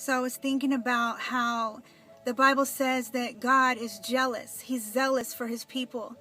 So I was thinking about how the Bible says that God is jealous. He's zealous for his people.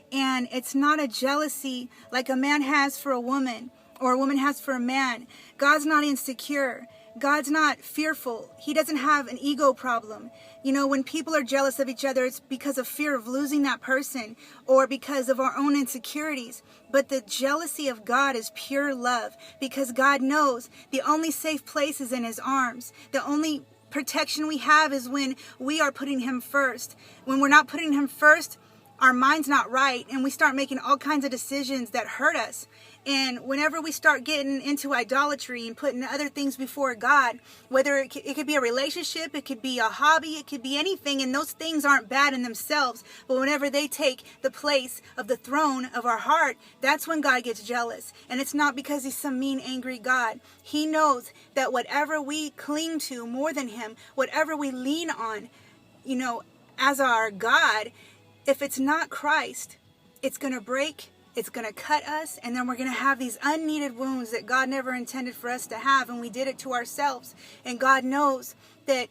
And it's not a jealousy like a man has for a woman or a woman has for a man. God's not insecure. God's not fearful. He doesn't have an ego problem. You know, when people are jealous of each other, it's because of fear of losing that person or because of our own insecurities. But the jealousy of God is pure love, because God knows the only safe place is in his arms. The only protection we have is when we are putting him first. When we're not putting him first, our mind's not right, and we start making all kinds of decisions that hurt us. And whenever we start getting into idolatry and putting other things before God, whether it could be a relationship, it could be a hobby, it could be anything, and those things aren't bad in themselves, but whenever they take the place of the throne of our heart, that's when God gets jealous. And it's not because he's some mean, angry God. He knows that whatever we cling to more than him, whatever we lean on, you know, as our God, if it's not Christ, it's going to break. It's going to cut us, and then we're going to have these unneeded wounds that God never intended for us to have, and we did it to ourselves. And God knows that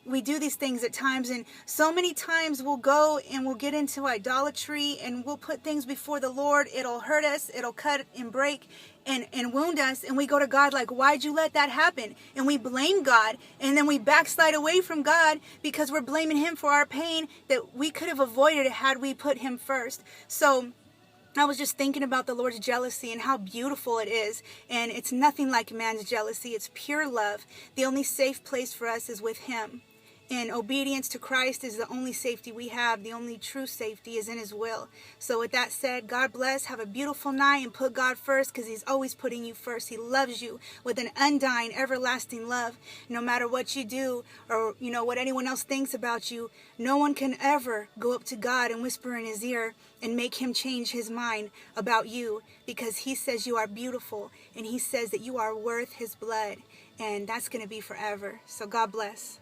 we do these things at times, and so many times we'll go and we'll get into idolatry, and we'll put things before the Lord. It'll hurt us, it'll cut and break and wound us, and we go to God like, why'd you let that happen? And we blame God, and then we backslide away from God because we're blaming him for our pain that we could have avoided had we put him first. So I was just thinking about the Lord's jealousy and how beautiful it is. And it's nothing like man's jealousy. It's pure love. The only safe place for us is with him. And obedience to Christ is the only safety we have. The only true safety is in his will. So with that said, God bless. Have a beautiful night and put God first, because he's always putting you first. He loves you with an undying, everlasting love. No matter what you do or, you know, what anyone else thinks about you, no one can ever go up to God and whisper in his ear and make him change his mind about you, because he says you are beautiful, and he says that you are worth his blood, and that's going to be forever. So God bless.